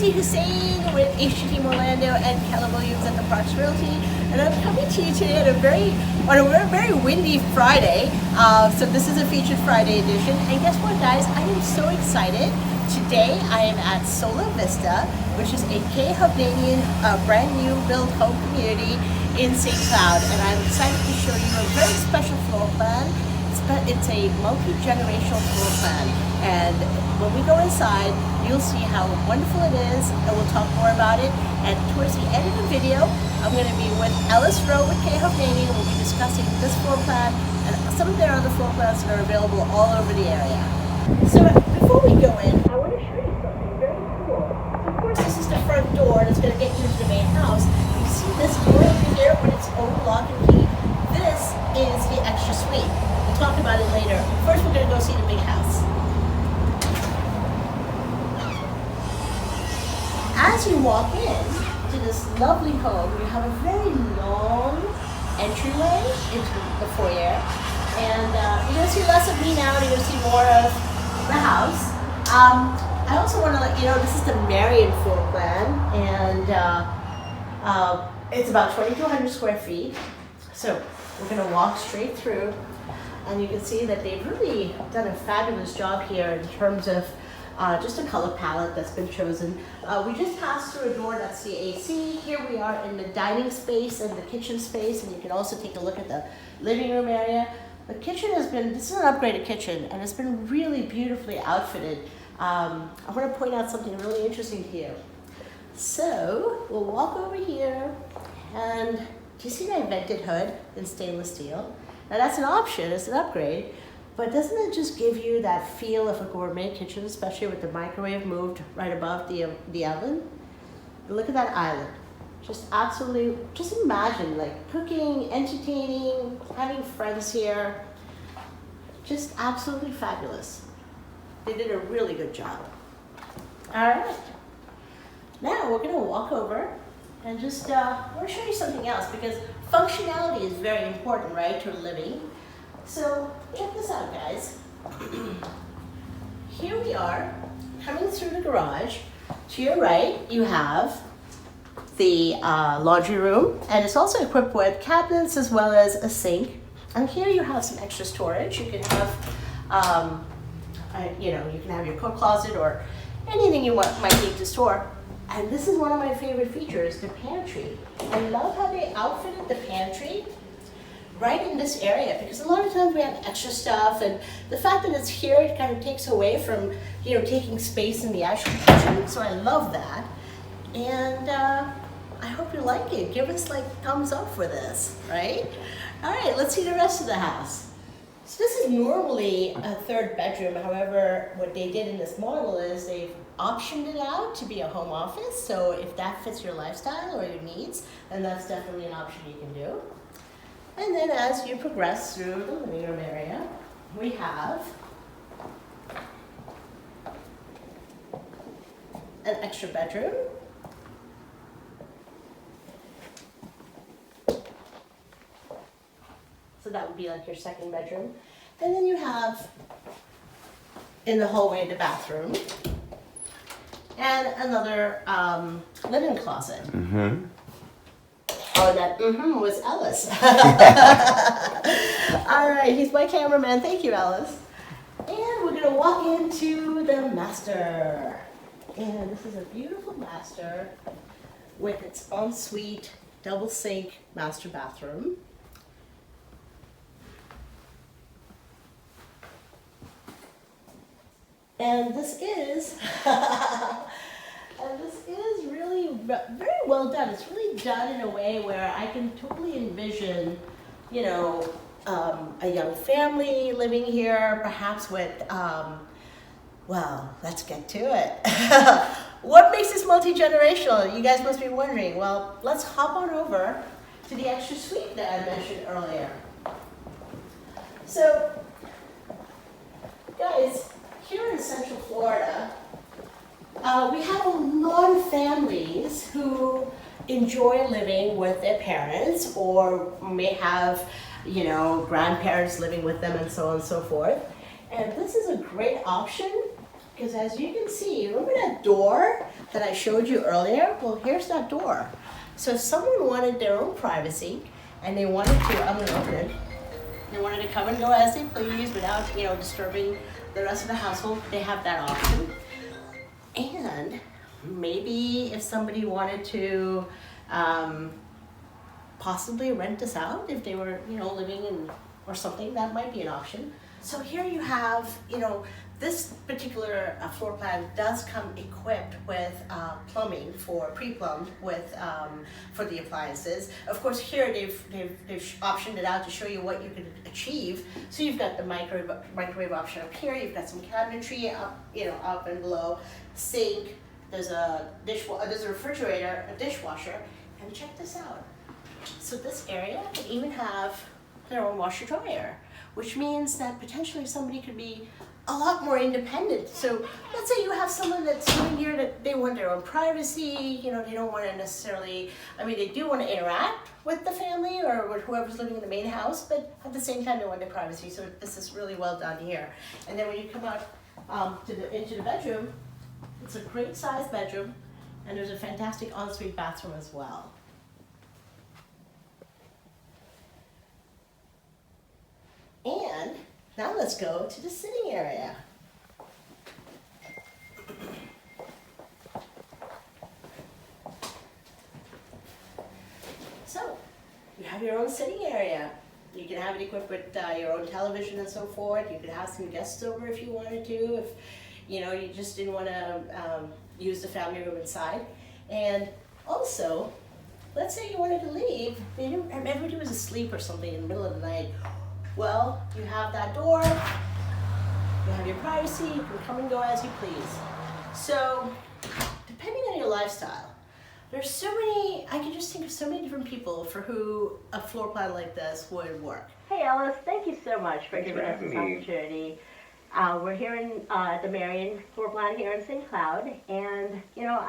Uzi Husain with HGT Orlando and Keller Williams at the Parks Realtor, and I'm coming to you today on a very windy Friday. So this is a featured Friday edition, and guess what, guys? I am so excited. Today I am at Sola Vista, which is a K Hovnanian brand new build home community in St. Cloud, and I'm excited to show you a very special floor plan. It's a multi-generational floor plan, and when we go inside, you'll see how wonderful it is, and we'll talk more about it. And towards the end of the video, I'm going to be with Ellis Rowe with K Hovnanian, and we'll be discussing this floor plan and some of their other floor plans that are available all over the area. So before we go in, I want to show you something very cool. Of course, this is the front door that's going to get you into the main house. You see this door over here with its own lock and key? This is the extra suite. We'll talk about it later. First, we're going to go see the big house. As you walk in to this lovely home, you have a very long entryway into the foyer. And you're going to see less of me now, and you're going to see more of the house. I also want to let you know this is the Marion floor plan, and it's about 2,200 square feet. So we're going to walk straight through, and you can see that they've really done a fabulous job here in terms of just a color palette that's been chosen. We just passed through a door that's the AC. Here we are in the dining space and the kitchen space, and you can also take a look at the living room area. The kitchen this is an upgraded kitchen, and it's been really beautifully outfitted. I want to point out something really interesting to you. So we'll walk over here, and do you see my vented hood in stainless steel? Now that's an option, it's an upgrade, but doesn't it just give you that feel of a gourmet kitchen, especially with the microwave moved right above the oven? Look at that island. Just absolutely, just imagine like cooking, entertaining, having friends here. Just absolutely fabulous. They did a really good job. All right. Now we're gonna walk over and just, I wanna show you something else because functionality is very important, right, to living. So check this out, guys. Here we are, coming through the garage. To your right, you have the laundry room, and it's also equipped with cabinets as well as a sink. And here you have some extra storage. You can have, you can have your coat closet or anything you might need to store. And this is one of my favorite features, the pantry. I love how they outfitted the pantry right in this area, because a lot of times we have extra stuff, and the fact that it's here, it kind of takes away from, taking space in the actual kitchen. So I love that. And I hope you like it. Give us thumbs up for this, right? All right, let's see the rest of the house. So this is normally a third bedroom. However, what they did in this model is they've optioned it out to be a home office. So if that fits your lifestyle or your needs, then that's definitely an option you can do. And then as you progress through the living room area, we have an extra bedroom. So that would be like your second bedroom. And then you have in the hallway the bathroom and another linen closet. Mm-hmm. Oh, that was Ellis. All right, he's my cameraman. Thank you, Ellis. And we're gonna walk into the master. And this is a beautiful master with its ensuite double sink master bathroom. And this is really very well done. It's really done in a way where I can totally envision, a young family living here, perhaps with, well, let's get to it. What makes this multi-generational? You guys must be wondering. Well, let's hop on over to the extra suite that I mentioned earlier. So, guys, here in Central Florida, we have a lot of families who enjoy living with their parents or may have, grandparents living with them and so on and so forth. And this is a great option Because as you can see, remember that door that I showed you earlier? Well, here's that door. So if someone wanted their own privacy and they wanted to, I'm going to open it. They wanted to come and go as they please without, disturbing the rest of the household, they have that option. And maybe if somebody wanted to possibly rent this out, if they were, living in or something, that might be an option. So here you have, this particular floor plan does come equipped with plumbing for pre-plumbed with for the appliances. Of course, here they've optioned it out to show you what you can achieve. So you've got the microwave option up here. You've got some cabinetry up, up and below, sink. There's a refrigerator, a dishwasher, and check this out. So this area can even have their own washer dryer, which means that potentially somebody could be a lot more independent. So let's say you have someone that's living here that they want their own privacy, they don't want to necessarily, they do want to interact with the family or with whoever's living in the main house, but at the same time they want their privacy. So this is really well done here. And then when you come out into the bedroom, it's a great sized bedroom, and there's a fantastic ensuite bathroom as well. And now let's go to the sitting area. So, you have your own sitting area. You can have it equipped with your own television and so forth. You could have some guests over if you wanted to, if you just didn't want to use the family room inside. And also, let's say you wanted to leave, everybody was asleep or something in the middle of the night. Well, you have that door, you have your privacy, you can come and go as you please. So, depending on your lifestyle, there's so many, I can just think of so many different people for who a floor plan like this would work. Hey Ellis, thank you so much for giving us this opportunity. We're here in the Marion floor plan here in St. Cloud, and I'm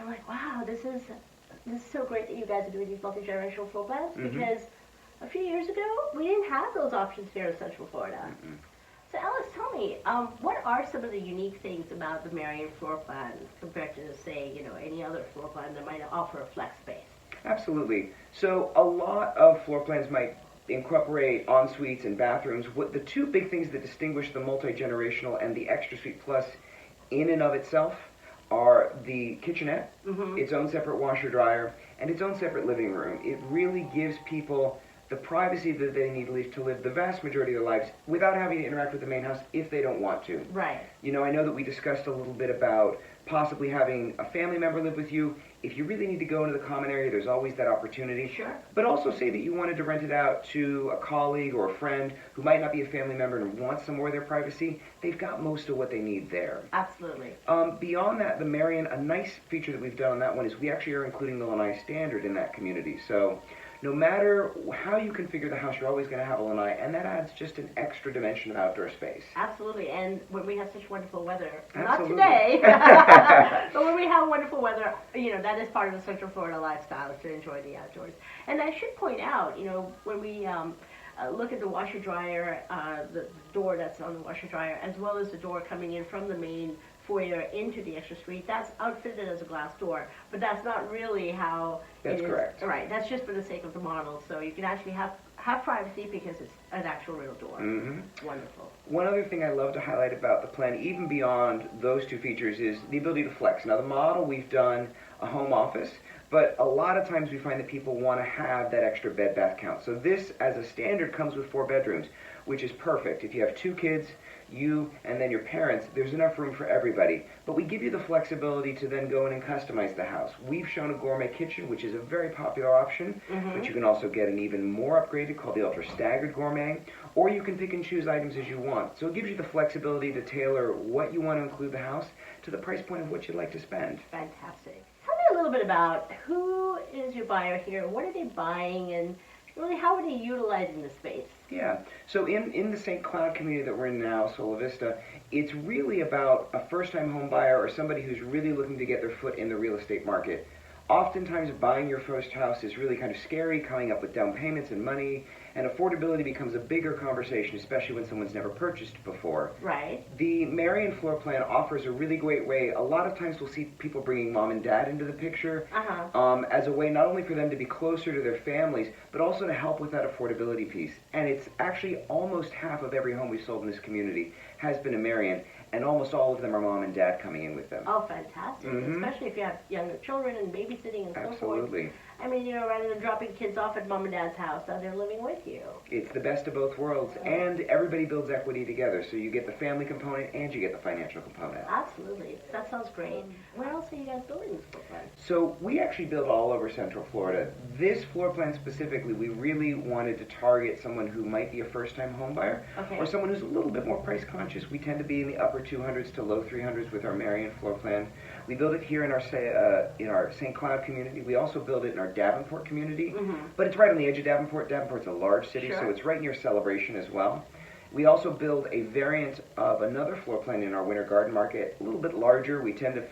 like, wow, this is so great that you guys are doing these multi-generational floor plans, because a few years ago, we didn't have those options here in Central Florida. So Ellis, tell me, what are some of the unique things about the Marion floor plan compared to, say, any other floor plan that might offer a flex space? Absolutely. So a lot of floor plans might incorporate en-suites and bathrooms. The two big things that distinguish the multi-generational and the Extra Suite Plus in and of itself are the kitchenette, its own separate washer dryer, and its own separate living room. It really gives people the privacy that they need to live the vast majority of their lives without having to interact with the main house if they don't want to. Right. I know that we discussed a little bit about possibly having a family member live with you. If you really need to go into the common area, there's always that opportunity. Sure. But also say that you wanted to rent it out to a colleague or a friend who might not be a family member and wants some more of their privacy. They've got most of what they need there. Absolutely. Beyond that, the Marion, a nice feature that we've done on that one is we actually are including the lanai standard in that community. So no matter how you configure the house, you're always going to have a lanai, and that adds just an extra dimension of outdoor space. Absolutely, and when we have such wonderful weather, Absolutely. not today, but when we have wonderful weather, that is part of the Central Florida lifestyle, to enjoy the outdoors. And I should point out, when we look at the washer dryer, the door that's on the washer dryer, as well as the door coming in from the main foyer into the extra suite, that's outfitted as a glass door, but that's not really how That's correct. Right, that's just for the sake of the model, so you can actually have privacy because it's an actual real door. Wonderful. One other thing I love to highlight about the plan, even beyond those two features, is the ability to flex. Now the model, we've done a home office, but a lot of times we find that people want to have that extra bed bath count. So this, as a standard, comes with 4 bedrooms, which is perfect. If you have 2 kids, you and then your parents, there's enough room for everybody. But we give you the flexibility to then go in and customize the house. We've shown a gourmet kitchen, which is a very popular option, but you can also get an even more upgraded called the Ultra Staggered Gourmet, or you can pick and choose items as you want. So it gives you the flexibility to tailor what you want to include the house to the price point of what you'd like to spend. Fantastic. Tell me a little bit about who is your buyer here, what are they buying, and really how are they utilizing the space? Yeah, so in the St. Cloud community that we're in now, Sola Vista, it's really about a first-time home buyer or somebody who's really looking to get their foot in the real estate market. Oftentimes buying your first house is really kind of scary, coming up with down payments and money, and affordability becomes a bigger conversation, especially when someone's never purchased before. Right. The Marion floor plan offers a really great way. A lot of times we'll see people bringing mom and dad into the picture as a way not only for them to be closer to their families, but also to help with that affordability piece. And it's actually almost half of every home we've sold in this community has been a Marion, and almost all of them are mom and dad coming in with them. Oh, fantastic. Especially if you have younger children and babysitting and so forth. Absolutely. I mean, you know, rather than dropping kids off at mom and dad's house, now they're living with you. It's the best of both worlds, and everybody builds equity together, so you get the family component and you get the financial component. Absolutely. That sounds great. Where else are you guys building this floor plan? So we actually build all over Central Florida. This floor plan specifically, we really wanted to target someone who might be a first-time home buyer, or someone who's a little bit more price conscious. We tend to be in the upper 200s to low 300s with our Marion floor plan. We build it here in our St. Cloud community. We also build it in our Davenport community, but it's right on the edge of Davenport. Davenport's a large city, so it's right near Celebration as well. We also build a variant of another floor plan in our Winter Garden Market, a little bit larger. We tend to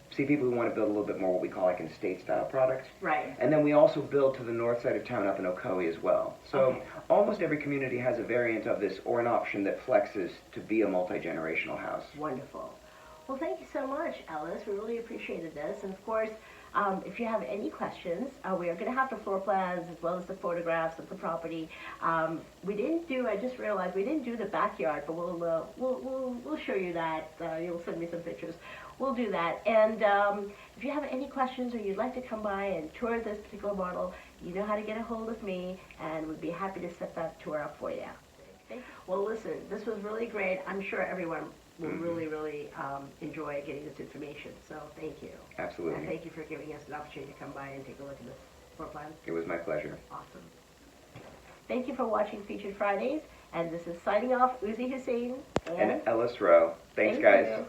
see people who want to build a little bit more what we call like an estate-style product. Right. And then we also build to the north side of town up in Ocoee as well. So almost every community has a variant of this or an option that flexes to be a multi-generational house. Wonderful. Well, thank you so much, Ellis. We really appreciated this. And of course, if you have any questions, we are going to have the floor plans as well as the photographs of the property. I just realized we didn't do the backyard, but we'll show you that. You'll send me some pictures. We'll do that. And if you have any questions or you'd like to come by and tour this particular model, you know how to get a hold of me, and we'd be happy to set that tour up for you. Okay? Well, listen, this was really great. I'm sure everyone will really enjoy getting this information. So thank you. Absolutely. And thank you for giving us an opportunity to come by and take a look at this floor plan. It was my pleasure. Awesome. Thank you for watching Featured Fridays. And this is signing off, Uzi Husain and Ellis Roe. Thanks, guys. You.